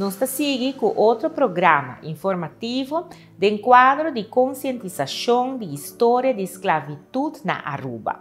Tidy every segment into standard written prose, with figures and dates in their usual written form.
Nós está seguindo com outro programa informativo de enquadro de conscientização de história de esclavitud na Aruba.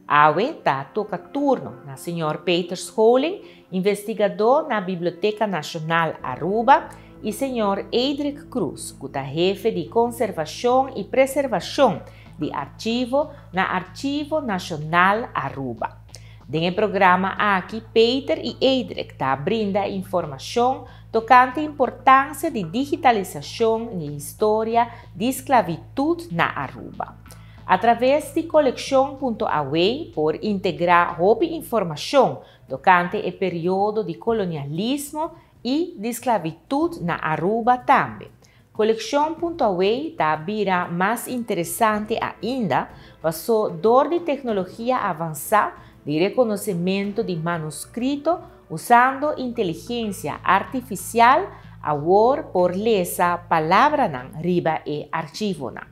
Awe está toca turno na Sr. Peter Scholing, investigador na Biblioteca Nacional Aruba, e Sr. Eidrick Cruz, que é chefe de conservação e preservação de arquivo na Arquivo Nacional Aruba. No programa aqui, Peter e Eidrick brindam informação tocante a importância de digitalização e história de esclavitud na Aruba. Através de coleção.away, por integrar informação tocante o período de colonialismo e de esclavitud na Aruba também. Coleção.away vira mais interessante ainda, passou dor de tecnologia avançada de reconhecimento de manuscrito usando inteligência artificial agora por lesa palavra nan riba e arquivo nan.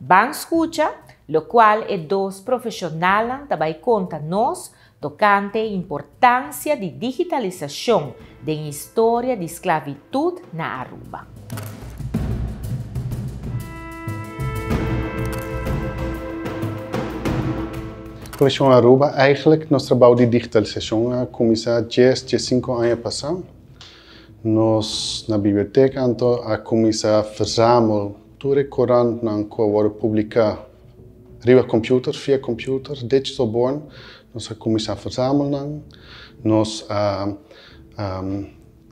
Van escucha, lo qual é dos profissionais também conta nós tocante a importância de digitalização da história de esclavitud na Aruba. Coleção Aruba, eigenlijk, nosso trabalho de digitalização começou há 5 anos passados. Nós, na biblioteca, a começar a fazer todo o Coran que vai publicar via computer, digital born. Nós começar a fazer nós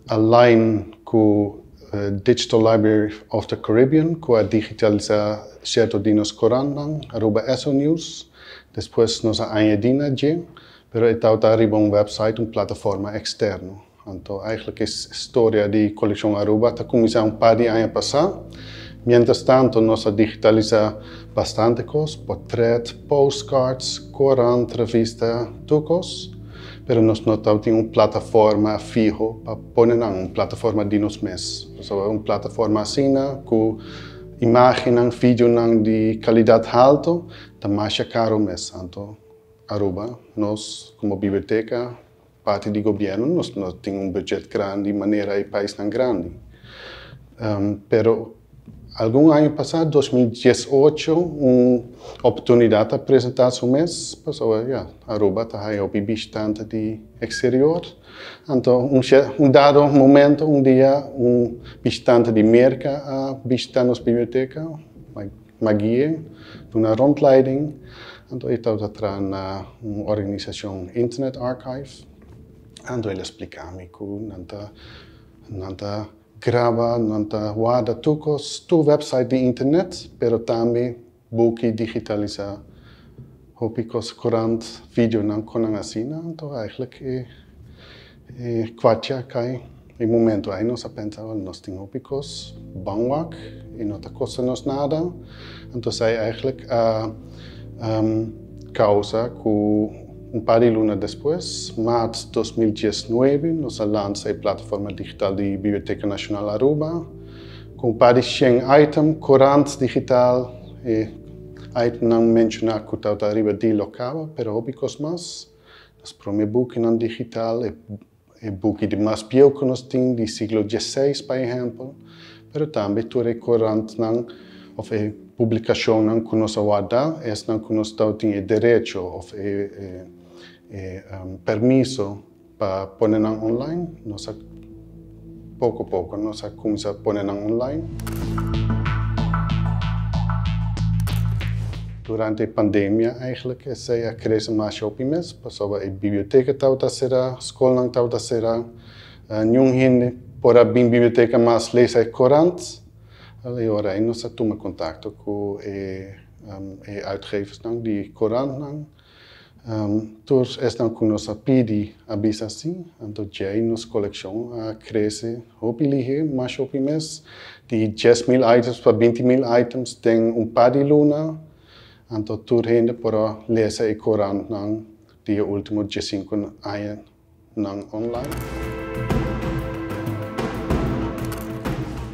align com Digital Library of the Caribbean, com a digitalizar certo de nos Coran, Aruba ESO News. Depois nós añadimos, mas está arriba website, plataforma externa. Então, eigenlijk is a história de coleção Aruba começou par de anos passados. Mientras tanto, nós digitalizamos bastante coisas, portrait, postcards, Coran, revista, tudo coisas. Mas nós não temos plataforma fijo para pôr plataforma de nós mesmos. Plataforma assim, com imagens, vídeos de qualidade alta, está mais caro mesmo. Então, Aruba, nós, como biblioteca, parte do governo, nós temos budget grande, de maneira que o país não é grande. Pero, algum ano passado, 2018, uma oportunidade de apresentar o mês, Aruba está bastante de exterior. Então, dado momento, dia, bastante de merca a visitar nossa biblioteca, uma guia, uma rondleiding. Então, eu estava atrás na organização Internet Archive. Então, ele explica-me que não grava, não guarda tudo website de internet, mas também book digitalizar. Hopicos, corant, vídeo não com assim, então, eigenlijk kwaadja cai. Em momento aí nós pensamos nós temos hopicos, bangwak, e não custa nos nada. Então, é eigenlijk a causa que par de lunas depois, março de 2019, nós lançamos a plataforma digital da Biblioteca Nacional Aruba, com par de 100 items, corantes digital, e item não mencionar que está arriba de local, mas hobicos mais. Nós promete book não digital, e book de mais bio que nós temos, do século XVI, por exemplo, mas também todo o corante não, ou publicação não que nós guardamos, não que nós temos direito, ou permisso para pôr online, nós pouco a pouco nós começamos a pôr online. Durante a pandemia, eigenlijk, é a crise mais optimista, passou a biblioteca estava a ser, a escola não estava a ser, nenhum gente por a biblioteca mais lesa corante. Agora, nós tomamos contato com os uitgevers de Coran. Todos estão com nossa pedi a bisa assim, então já nossa coleção cresce, mais mês, de 10.000 items para 20.000 items, tem par de luna, então tudo ainda para ler o Coran de últimos 15 anos online.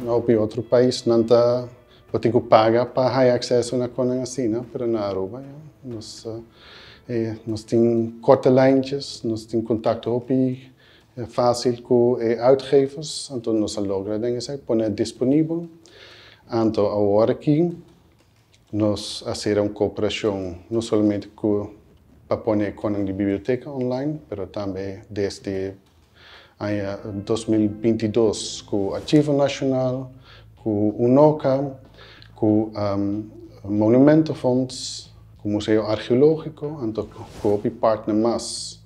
Em outro país não está, eu tenho que pagar para ter acesso a coisa assim, mas na Aruba, nós temos corta-lentes, nós temos contato com É fácil com uitgevers, então nós logramos poner disponível. Então agora aqui nós fazemos uma cooperação não somente para pôr com a biblioteca online, mas também desde 2022 com o Arquivo Nacional, com o UNOCA, com o Monumento Fonds, com o Museu Arqueológico, então com o partner mais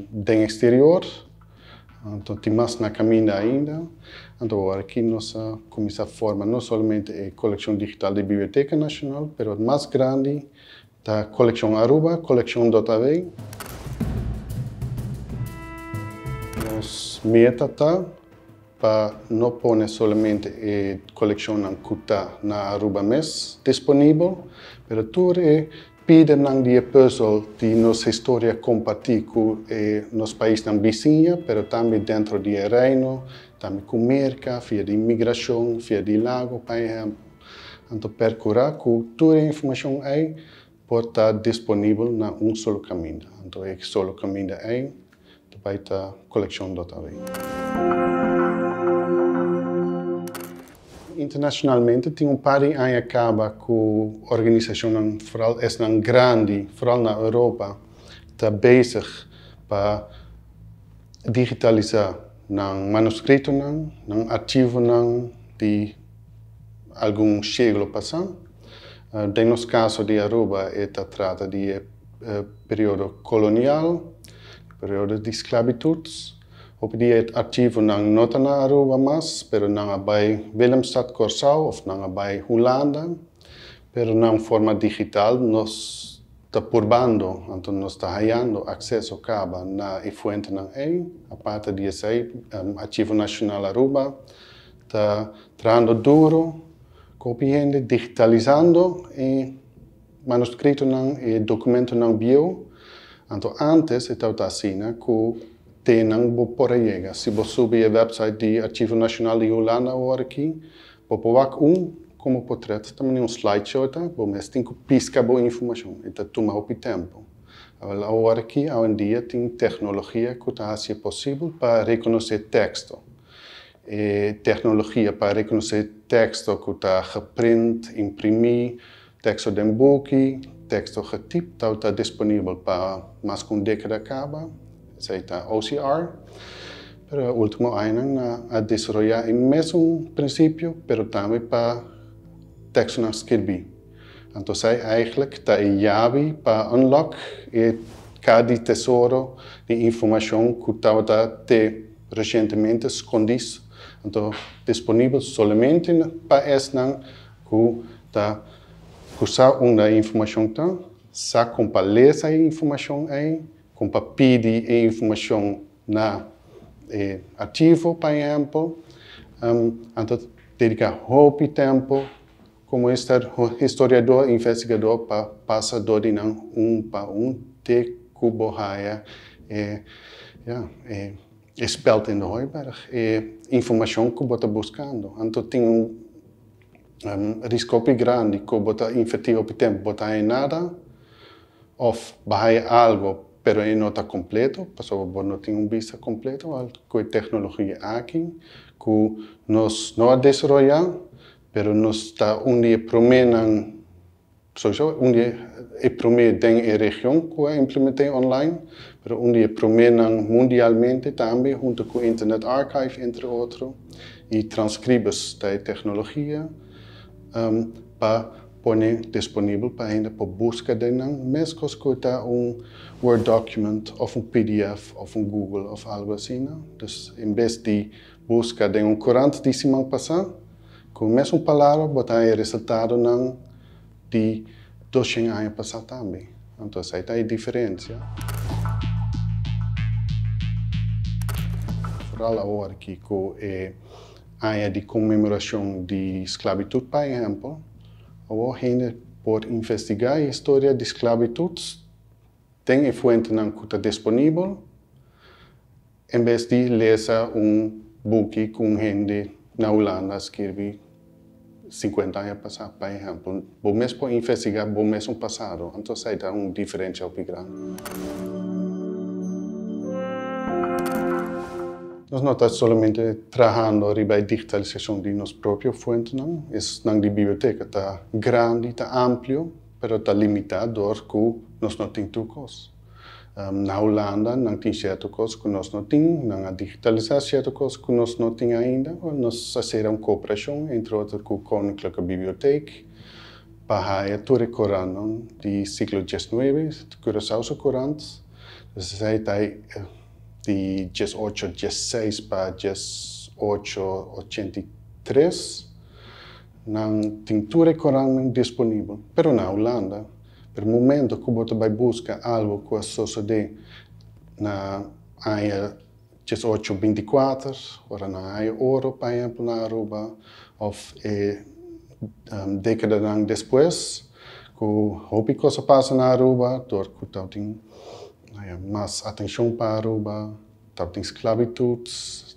do exterior, então tem mais na caminho ainda. Então agora aqui nós começamos a formar não somente a coleção digital da Biblioteca Nacional, mas mais grande da coleção Aruba, coleção .av. Nos meta para não pôr somente a coleção que está na Aruba MES disponível, mas tudo pede de pessoas de nossa história compartilhar com nos países vizinhos, mas também dentro do reino, também com merca, via de imigração, via de lago, por exemplo. Então, procurar com toda a informação aí pode estar disponível em só caminho. Então, é só caminho aí, vai estar a coleção .av. Internacionalmente, tem par de anos acaba com a organização grande, vooral na Europa, está bezig para digitalizar manuscrito, arquivo de algum século passado. No nosso caso de Aruba, trata de período colonial, período de esclavitude. Op die archivo não está na Aruba mais, mas não bij Willemstad Curaçao ou não bij Holanda, mas na forma digital nós está purbando, então nós está ganhando acesso cabo na fonte aí, a parte disso aí, Arquivo Nacional Aruba está trazendo duro, copiando, digitalizando e manuscrito e documento bio. Então antes estava assim, que não por aí. Se você subir a website do Arquivo Nacional de Holanda agora aqui, pode como portreto, também slideshow, mas tem que piscar boa informação, então toma o tempo. Agora aqui, hoje em dia, tem tecnologia que está a possível para reconhecer texto. E tecnologia para reconhecer texto que está reprint, imprimir, texto de book, texto getipado, está disponível para mais de uma década acaba. Seita OCR, pero último ano a desenvolver o mesmo princípio, pero também para texto na escrever. Então, eigenlijk está a chave para unlock cada tesouro de informação que estava recentemente escondido. Então, disponível somente para esse que está usar uma informação com para ler essa informação aí. Para pedir informação na arquivo, por exemplo, então dedicar muito tempo como historiador, investigador para passar de para de cuboraia espelta em Heuberg informação que você está buscando. Então tem risco grande que você investir o tempo, botar em nada ou vai algo pero não está completo, porque não tem vista completo, com a tecnologia aqui, que nós não desenvolvemos, pero nós está onde promenem, onde é promenem em região que é implementei online, pero onde promenem mundialmente também, junto com o Internet Archive, entre outros, e transcribes da tecnologia para pôr disponível para ainda para busca de mesmo que está Word document ou PDF ou Google ou algo assim. Então, em vez de buscar de corante de semana passada, com a mesma palavra, botar o resultado de 200 anos passados também. Então, essa é a diferença. Vooral agora que com a área de comemoração de esclavitud, por exemplo, a gente pode investigar a história de esclavitud, tem a fonte que está disponível, em vez de ler book com gente na Holanda escreve 50 anos passados, por exemplo. Vou mesmo investigar o mesmo passado, então sai uma diferença grande. Nós não estamos somente trabalhando a digitalização de nossa própria fonte, não. Na biblioteca está grande, está amplo, mas está limitado porque nós não temos tudo coisa. Na Holanda, não tem certas coisas que nós não temos, não digitalizar certas coisas que nós não temos ainda. Nós fazemos uma cooperação, entre outras, com a Koninklijke Bibliotheek, para toda a Corão do século XIX, de Curaçao Corante. Então, de 1816 para 1883, não tem toda a Corão disponível. Mas na Holanda, no momento que você vai buscar algo que sucede na ano 1824, ou na ano ouro, por exemplo, na Aruba, ou década depois, que houve coisa passa na Aruba, que tem mais atenção para a Aruba, tem esclavitud,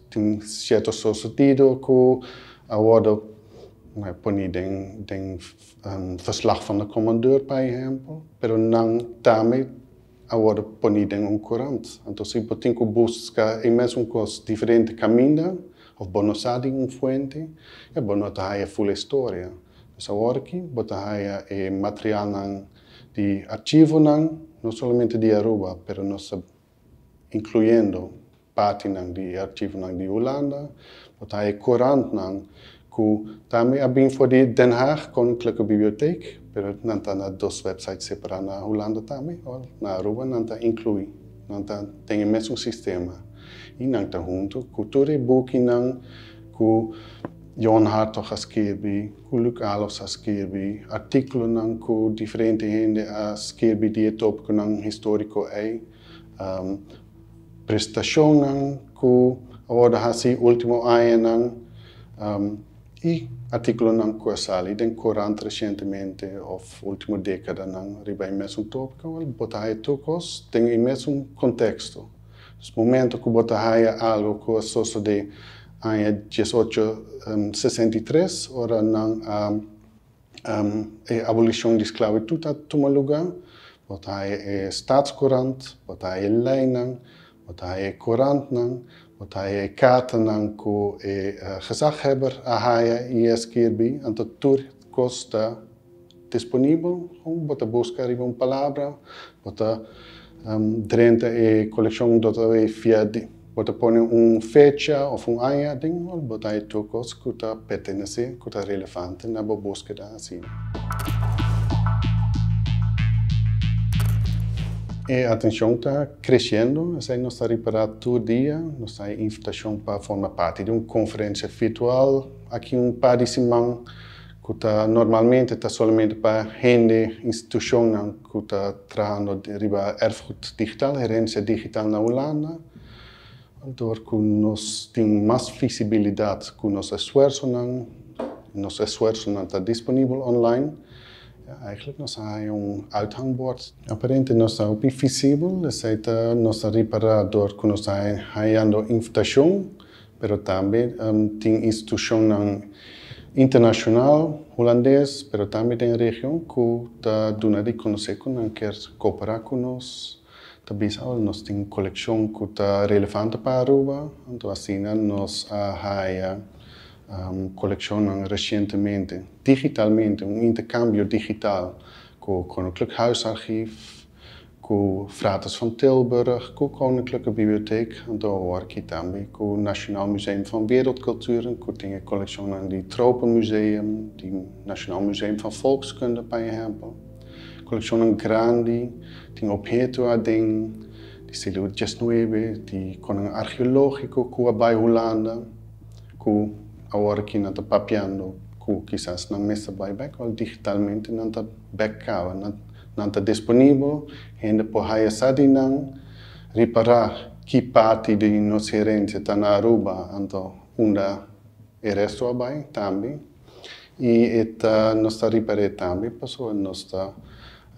tem certo sucedido que agora põe den verslag van de commandeur, por exemplo, mas não também agora põe den corante. Então, se você tem que buscar a mesma coisa, diferente caminho, ou bonusar uma fonte, é bom notar a full história. Então, agora aqui, botar o material de arquivo, não somente de Aruba, mas nós incluindo parte de arquivo de Holanda, botar o corante, que também é bem for de Den Haag, Koninklijke Bibliotheek, mas não está dois websites separados na Holanda também, ou na Aruba não está incluído, não tem o mesmo sistema. E não está junto, com todo o book que Johan Hartog escreveu, que Luc Alois escreveu, artículos que diferentes gente escreveu de tópico histórico é, prestações que agora há se último ano e artículos que saem den Corante recentemente ou última década riba o mesmo tópico, botar tocos tem o mesmo contexto. No momento que botar algo que sucede em 1863, ora a abolição da esclavitud toma lugar, botar o staatscourant, botar a lei, botar o corant, botar a carta que o gezaghebber e escreve, então tudo está disponível, botar buscar uma palavra, botar dentro da coleção via Bota põe fecha ou ano, botar tudo coisa que está pertencente, que está relevante na busca assim. E a atenção está crescendo, nós estamos reparando todo dia, nós temos invitação para formar parte de uma conferência virtual, aqui par de semanas, que está normalmente está somente para gente, instituição que está trabalhando riba erfgoed digital, herência digital na Holanda. Door que nós temos mais visibilidade com nosso esforço não está disponível online. Eigenlijk nós temos uithangbord. Aparentemente nós estamos bem visível, nós estamos reparando que nós estamos ganhando invitação, mas também tem instituição internacional holandês, mas também tem região que está dando a conhecer que não quer cooperar conosco. Também nós temos uma coleção que está relevante para a Aruba, então assim nós temos coleção recentemente, digitalmente, intercâmbio digital com o Koninklijk Huisarchief, com o Frates van Tilburg, com a Koninklijke Bibliotheek, então aqui também com o Nationaal Museum van Wereldculturen, que tem a coleção do Tropenmuseum, do Nationaal Museum van Volkskunde, por exemplo. Coleção grande, tem objetos do século XIX, de arqueológico que vai Holanda, que agora aqui não está papiando, que quizás não mesa vai back, ou digitalmente não está backava, não está disponível, ainda por aí não reparar que parte de nossa herência está na Aruba, então onde o resto vai também, e nós está reparando também, pessoal, nós está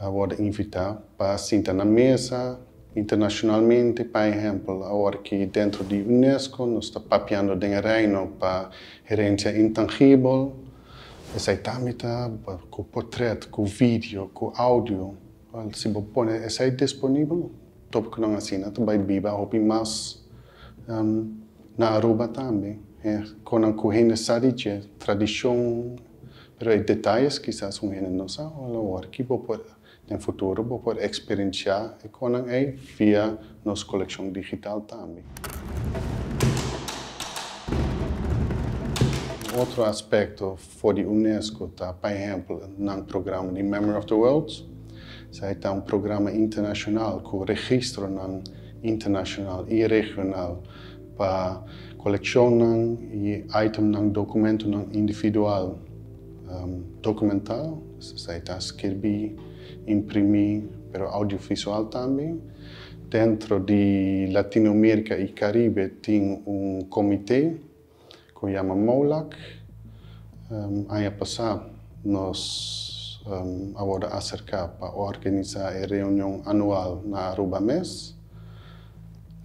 agora invitar para sentar na mesa internacionalmente, por exemplo, agora que dentro da Unesco nós está papiando o reino para herência intangível, esse também está com portrait, com vídeo, com áudio, se você põe esse disponível, top que não assim, também biba, houve mais na Aruba também. Com a corrente sadiche, tradição, mas detalhes quizás um gente não sabe, ou aqui no futuro vou poder experienciar com a via nossa coleção digital também. Outro aspecto for a Unesco está, por exemplo, no programa de Memory of the World. Está um programa internacional com registro internacional e regional para coleção e item documento individual documental. Está escrever, imprimir, mas audiovisual também. Dentro de Latinoamérica e Caribe tem comitê que se chama MOLAC. Ano passado, nós agora acercar para organizar a reunião anual na Aruba Mês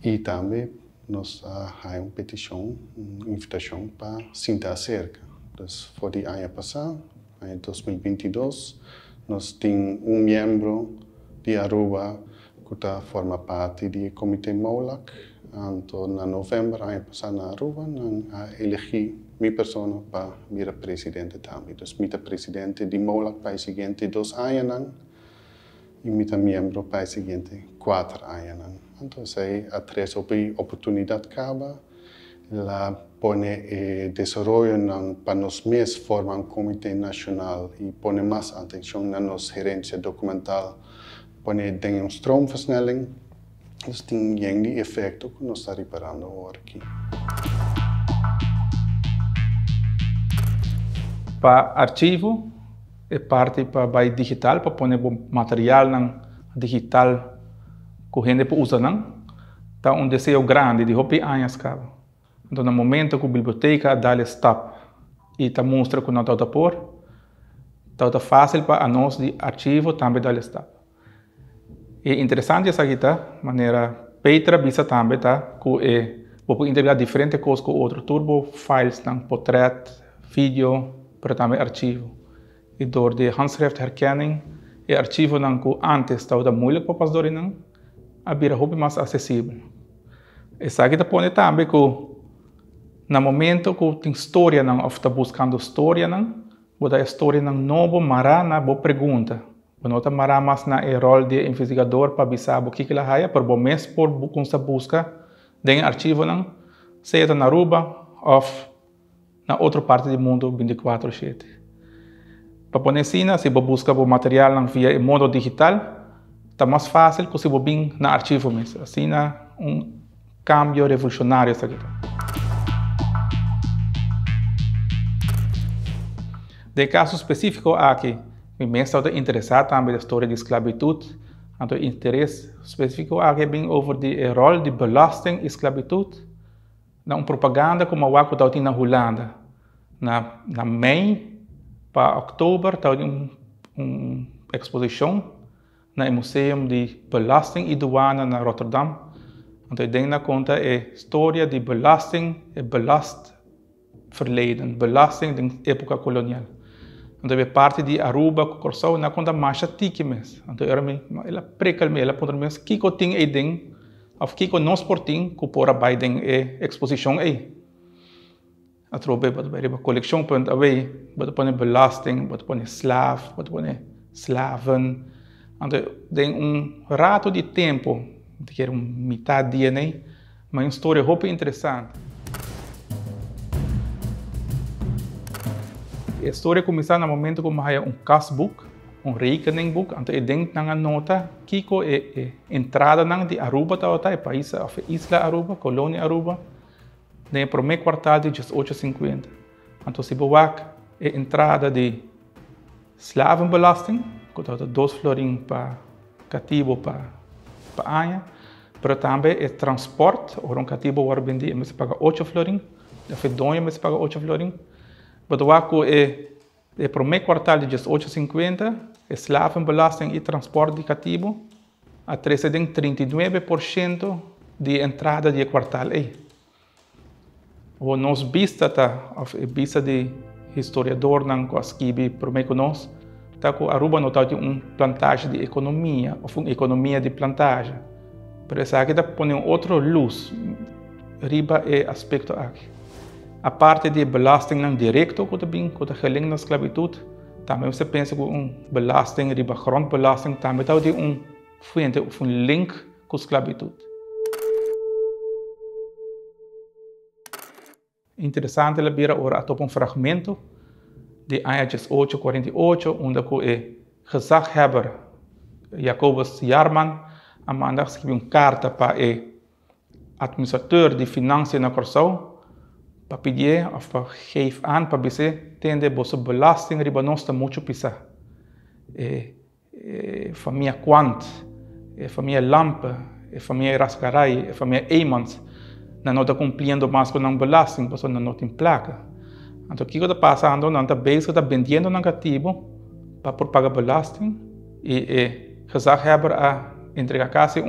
e também nós há uma petição, uma invitação para sentar cerca. Então, foi o ano passado, em 2022, nós temos membro de Aruba que forma parte do comitê MOLAC. Então, em novembro, ano passado, na Aruba, nós elegi minha pessoa para vir presidente também. Então, minha presidente de MOLAC para os seguintes 2 anos e minha membro para os seguintes 4 anos. Então, há 3 oportunidades cada. Ela põe desenvolvimento para nós mesmos formar comitê nacional e põe mais atenção na nossa gerência documental. Põe uma stroomversnelling. Isso tem um efeito que nós estamos reparando agora aqui. Para arquivo, é parte para digital, para pôr material digital que a gente usa. Está um desejo grande de hobby anos. Então, no momento que a biblioteca dá o stop e mostra que não está por, está fácil para nós de arquivo também dar o stop. É interessante essa aqui, de maneira Petra bisa também, que pode integrar diferentes coisas com outro turbo, files, portrait, vídeo, para também arquivo. E door de handschriftherkenning, o arquivo que antes estava muito para fazer, agora é mais acessível. Essa aqui põe também que no momento que tem história, ou está buscando história, a história nova, mará, boa pergunta. Nota mará mais na rol de investigador para saber o que ela haya, por bom mês por busca de arquivo, seja na Aruba ou na outra parte do mundo 24/7. Para pôr assim, se você busca o material via modo digital, está mais fácil que se você vir na arquivo mesmo. Assim, cambio revolucionário essa aqui. De caso específico aqui, me está interessado também na história de esclavitud. Então, interesse específico aqui bem over o rol de belasting e esclavitud. Na propaganda como o que está na Holanda. Na mei para outubro, está uma exposição no Museu de Belasting e Douane na Rotterdam. Então, eu na conta a história de belasting e verleden, belasting da época colonial. Então, é parte de Aruba, que correu na conta mais antiga mesmo. Então, ela precalme, ela pode mesmo que tem aí dentro, ou que nós portem, que por aí dentro a exposição aí. A trobe, a coleção pode haver, pode pôr belasting, pode pôr slaaf, pode pôr slaven. Então, tem rato de tempo, que era metade dia, mas uma história muito interessante. A história começa no momento que há casbook, rekeningboek, então dentro da nota que é entrada de Aruba, é país, a isla Aruba, colônia Aruba, no primeiro quartal de 1850. Então se você é entrada de slavenbelasting, que é 2 florins para cativo para ano, mas também é transporte, ou cativo vai vender, mas paga 8 florins, a fedonha mas paga 8 florins. Bedoaco é o primeiro quartal de 1850, slavenbelasting e transporte de cativo, a 39% de entrada de quartal. O nosso vista vista de historiador não consegue primeiro que nós, que Aruba não tem uma plantagem de economia, ou uma economia de plantagem. Mas essa aqui põe outra luz, riba é aspecto aqui. A parte de belasting não direto que está gelinkt na esclavitud, também você pensa que belasting, riba grondbelasting, também tem fuente, link com a esclavitud. Interessante é ver agora um fragmento de ano 1848, onde o gezaghebber Jacobus Jarman escreveu uma carta para o administrador de finanças na Curaçao, para pedir ou para geven aan, para dizer, tende bosse belasting riba nós muito pisa. Família Quant, família Lampe, família Rascarai, família Eymans, não está cumprindo mais com a belasting, porque não tem placa. Então, o que está passando? Não está bem, está vendendo negativo para pagar belasting e gezaghebber a entregar quase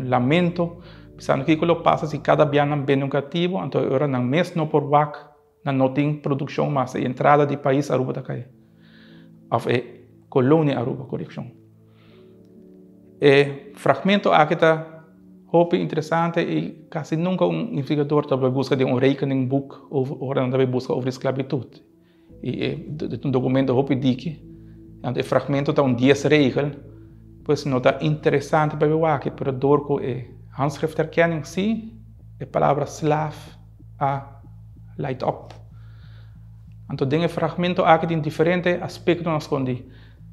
lamento, pensando que aquilo passa se cada dia não vem negativo, então agora não mesmo por vac, não tem produção mais, a entrada do país Aruba está caindo, ou colônia Aruba, correção. Fragmento aqui está interessante e quase nunca investigador também busca de rekening book ou também busca sobre esclavitud. E documento diz que o fragmento está 10 regras, pois não está interessante para ver aqui, pero door com handschrifterkenning sim, a palavra slaaf a light up. Então, tem fragmento aqui tem diferentes aspectos na escondi.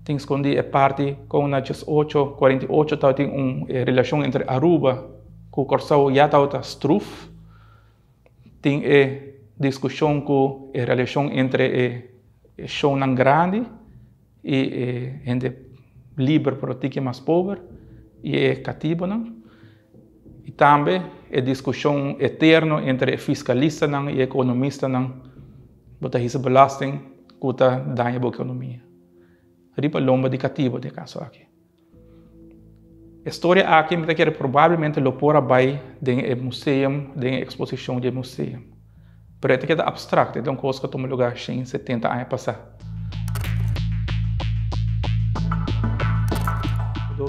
Tem escondi a parte com na 1848 tem uma relação entre Aruba com o Curaçao já está struf. Tem a discussão com a relação entre o chão grande e gente livre para o mais pobre e o cativo. E também a discussão eterna entre o fiscalista e o economista, que essa belasting que dá a economia. Riba lomba de cativo, de caso aqui. A história aqui, me quer provavelmente lo pora vai do museu, da exposição do museu. Pero é que é abstrato, é uma coisa que toma lugar em 70 anos passados.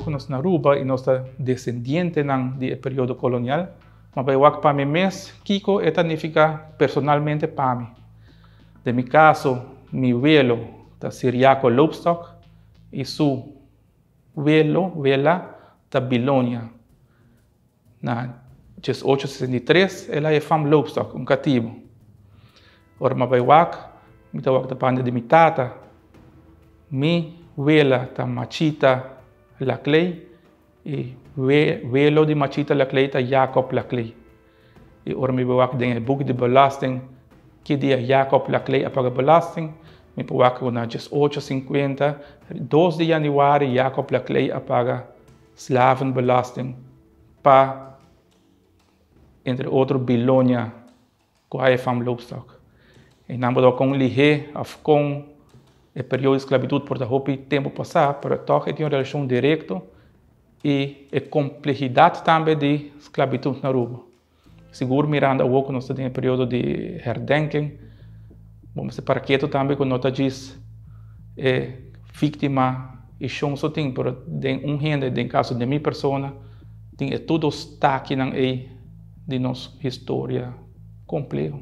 Nós na Aruba e nós descendente do período colonial, mas para mim mesmo, Kiko significa personalmente para mim. De meu caso, meu abuelo da Siriaco Lopestock e seu vela da Bilônia. Na 1863, ela é fam Lopestock, cativo. Ora, mas me tawag da panda de minha tata, mi vela da Machita Laclay e velo de Machita Laclay ta Jacob Laclay. E ora me bewak den boek de belasting que dia Jacob Laclay apaga belasting, me bewak na 1850, 2 de januari Jacob Laclay apaga slavenbelasting pa entre outro Bilônia com a fam Lopestock. E não pode com lihe of com o período de esclavitud por o tempo passado, mas toch tem uma relação direta e a complexidade também de esclavitud na Aruba. Seguro mirando a pouco nós temos um período de herdenking, vamos separar quieto também quando nós diz vítima e chão só tem, mas tem gente, em caso de minha pessoa, tem tudo está aqui na de nossa história completa.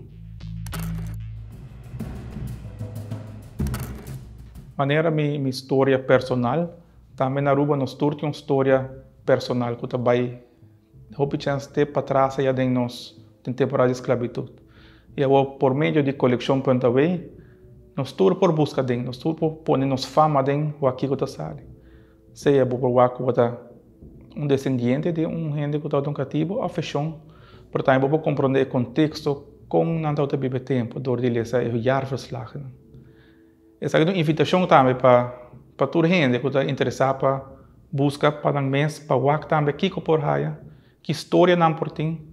Maneira minha história personal, também na Aruba nós temos uma história personal que também houve chance de para trás já de nós tem temporada de esclavitud. E agora por meio de coleção Ponta Way, nós temos por busca de nós temos por pôr nos fama de o aqui que está sale. Seja por o descendente de gente que está um cativo ou fechão, portanto vou compreender o contexto como não está vive tempo, dor de lesa e o jarverslag. Essa é uma invitação também para toda gente que está interessada para buscar para um mês, para o também que por raia, que história não por tem,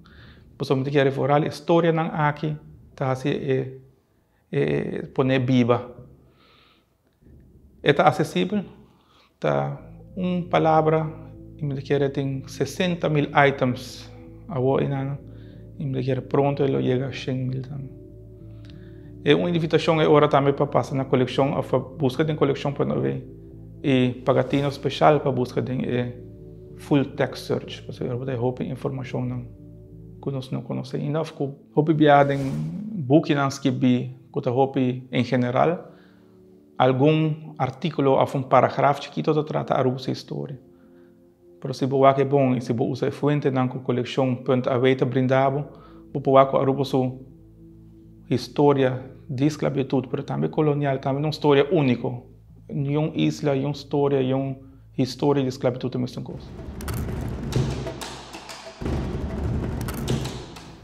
posso dizer que a história não aqui está se poner viva. Está acessível, está uma palavra, me quer tem 60.000 items agora e me quer pronto ele chega a 100.000 também. É uma invitação agora também para passar na coleção, ou para busca de coleção para nós e pagatino especial para busca de full text search, para você poder roubar informação que nós não conhecemos. Ainda ficou hopi biada em buquinas que bi que hopi em geral algum artículo a um parágrafo que todo trata a russa história. Pero se boa que bom e se boa usa fonte na coleção ponto a veita brindavo, boa que a russa história de esclavitud, pero também colonial, também uma história única. Uma isla, uma história de esclavitud também são coisas.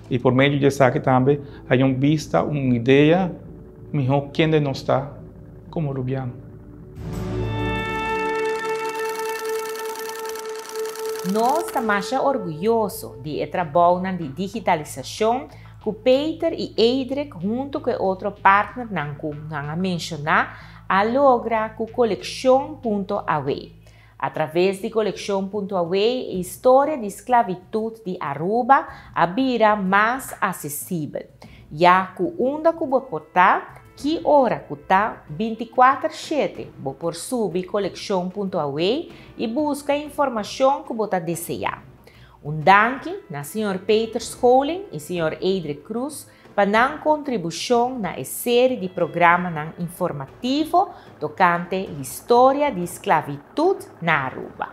E por meio disso aqui também, há uma vista, uma ideia, melhor quem não está como rubiano. Nós estamos orgulhosos de trabalhar de digitalização que Peter e Eidrek, junto com outro partner que mencionar, a lograr com Colección.awe. Através de Colección.awe, a história de esclavitud de Aruba vira mais acessível, já que onde que vou portar, que hora que está 24/7, vou por subir Colección.awe e busca a informação que você desejar. Danke na Sr. Peter Scholing e Sr. Eidrek Cruz para a contribuição na série de programa informativo tocante a história de esclavitud na Aruba.